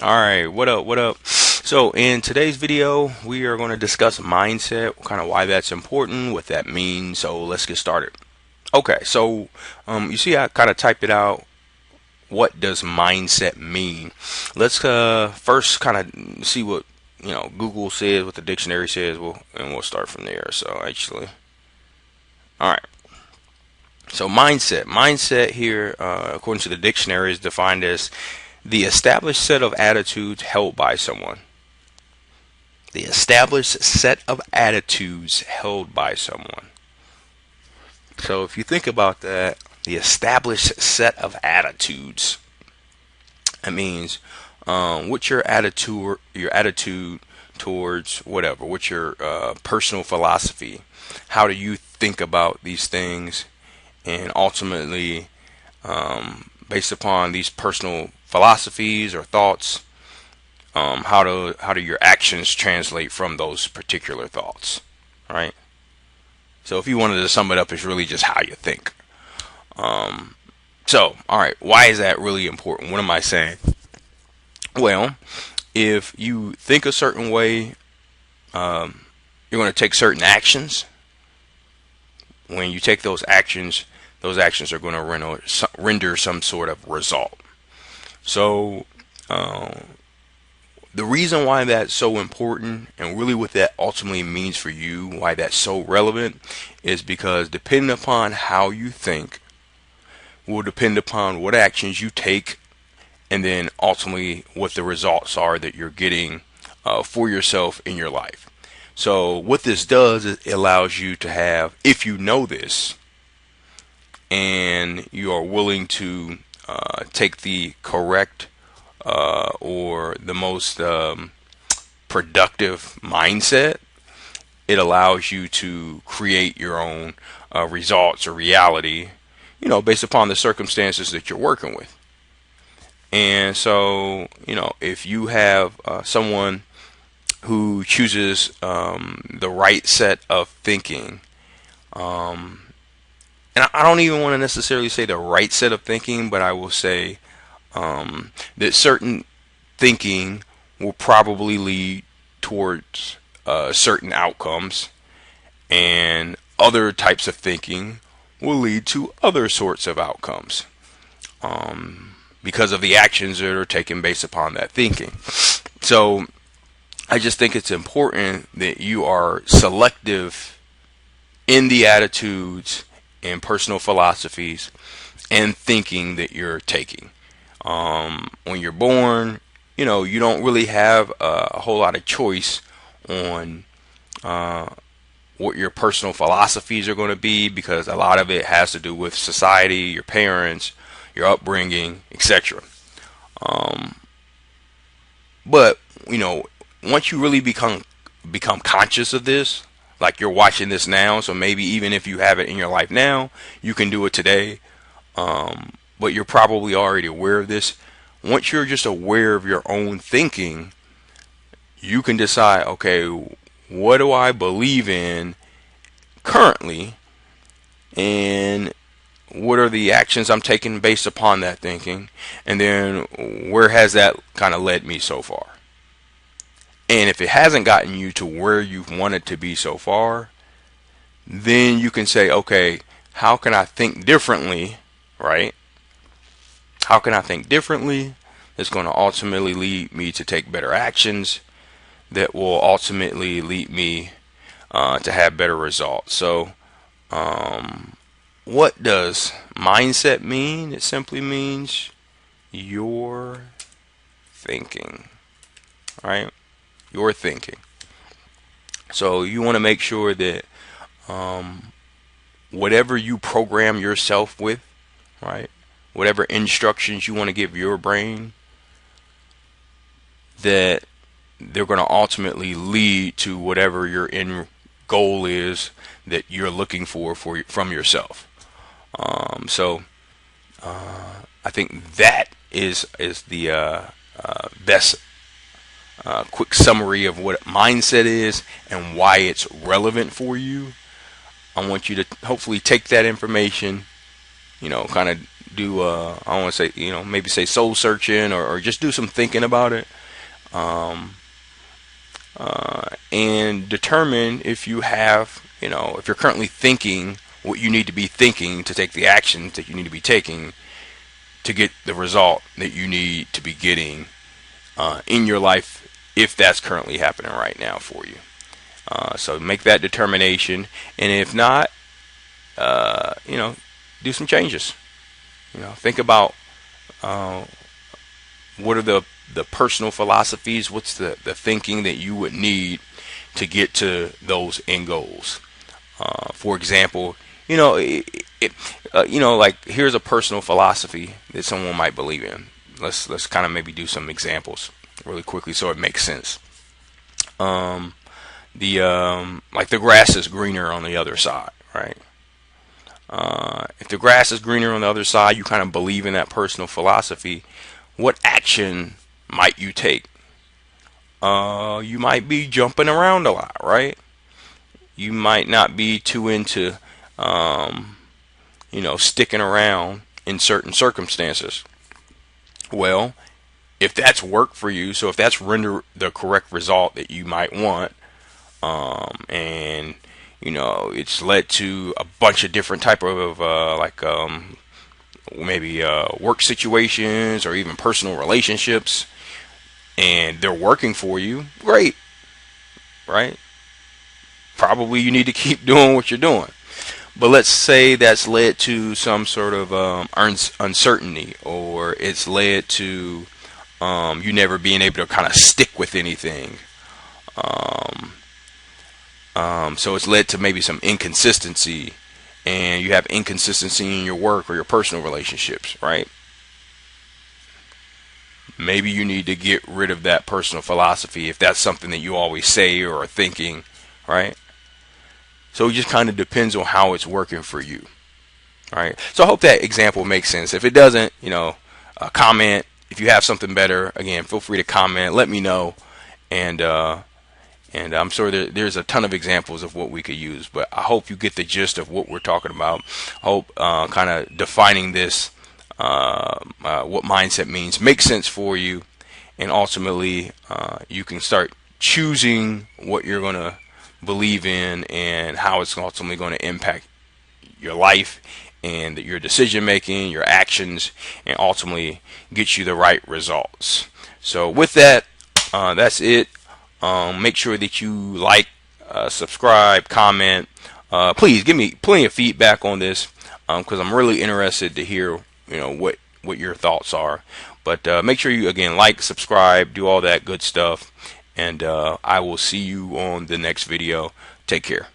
Alright, what up, what up? So in today's video, we are going to discuss mindset, kind of why that's important, what that means. So let's get started. Okay, so you see I kind of typed it out. What does mindset mean? Let's first kind of see what Google says, what the dictionary says, and we'll start from there. So actually, all right. So mindset here, according to the dictionary, is defined as the established set of attitudes held by someone. The established set of attitudes held by someone. So if you think about that, the established set of attitudes, that means what's your attitude towards whatever, what's your personal philosophy, how do you think about these things, and ultimately, based upon these personal philosophies or thoughts, how do your actions translate from those particular thoughts, right? So if you wanted to sum it up, it's really just how you think. So, all right, why is that really important? What am I saying? Well, if you think a certain way, you're going to take certain actions. When you take those actions are going to render some sort of result. So, the reason why that's so important and really what that ultimately means for you, why that's so relevant, is because depending upon how you think will depend upon what actions you take and then ultimately what the results are that you're getting for yourself in your life. So what this does is it allows you to have, if you know this and you are willing to take the correct or the most productive mindset, it allows you to create your own results or reality, based upon the circumstances that you're working with. And so, if you have someone who chooses the right set of thinking, and I don't even want to necessarily say the right set of thinking, but I will say that certain thinking will probably lead towards certain outcomes, and other types of thinking will lead to other sorts of outcomes because of the actions that are taken based upon that thinking. So I just think it's important that you are selective in the attitudes and personal philosophies and thinking that you're taking. When you're born, you don't really have a whole lot of choice on what your personal philosophies are going to be, because a lot of it has to do with society, your parents, your upbringing, etc. But once you really become conscious of this, like you're watching this now, so maybe even if you have it in your life now, you can do it today. But you're probably already aware of this. Once you're just aware of your own thinking, you can decide, okay, what do I believe in currently, and what are the actions I'm taking based upon that thinking, and then where has that kind of led me so far. And if it hasn't gotten you to where you've wanted to be so far, then you can say, okay, how can I think differently, right? How can I think differently that's going to ultimately lead me to take better actions that will ultimately lead me to have better results. So, what does mindset mean? It simply means your thinking, right? Your thinking. So you want to make sure that whatever you program yourself with, right? Whatever instructions you want to give your brain, that they're going to ultimately lead to whatever your end goal is that you're looking for from yourself. So I think that is the best quick summary of what mindset is and why it's relevant for you. I want you to hopefully take that information, kind of I don't want to say, maybe say soul searching, or just do some thinking about it, and determine if you have, if you're currently thinking what you need to be thinking to take the actions that you need to be taking to get the result that you need to be getting in your life, if that's currently happening right now for you. So make that determination, and if not, do some changes. Think about what are the personal philosophies, what's the thinking that you would need to get to those end goals. For example, like here's a personal philosophy that someone might believe in. Let's kind of maybe do some examples really quickly so it makes sense. Like the grass is greener on the other side, right? If the grass is greener on the other side, you kind of believe in that personal philosophy. What action might you take? You might be jumping around a lot, right? You might not be too into, sticking around in certain circumstances. Well, if that's worked for you, so if that's rendered the correct result that you might want, and it's led to a bunch of different type of maybe work situations or even personal relationships, and they're working for you, great, right? Probably you need to keep doing what you're doing. But let's say that's led to some sort of uncertainty, or it's led to you never being able to kind of stick with anything. So it's led to maybe some inconsistency, and you have inconsistency in your work or your personal relationships, right? Maybe you need to get rid of that personal philosophy if that's something that you always say or are thinking, right? So it just kind of depends on how it's working for you, right? So I hope that example makes sense. If it doesn't, comment. If you have something better, again, feel free to comment. Let me know, and I'm sure there's a ton of examples of what we could use. But I hope you get the gist of what we're talking about. I hope kind of defining this, what mindset means, makes sense for you, and ultimately you can start choosing what you're going to believe in and how it's ultimately going to impact your life and your decision making, your actions, and ultimately get you the right results. So with that, that's it. Make sure that you like, subscribe, comment. Please give me plenty of feedback on this, because I'm really interested to hear what your thoughts are. But make sure you again like, subscribe, do all that good stuff, and I will see you on the next video. Take care.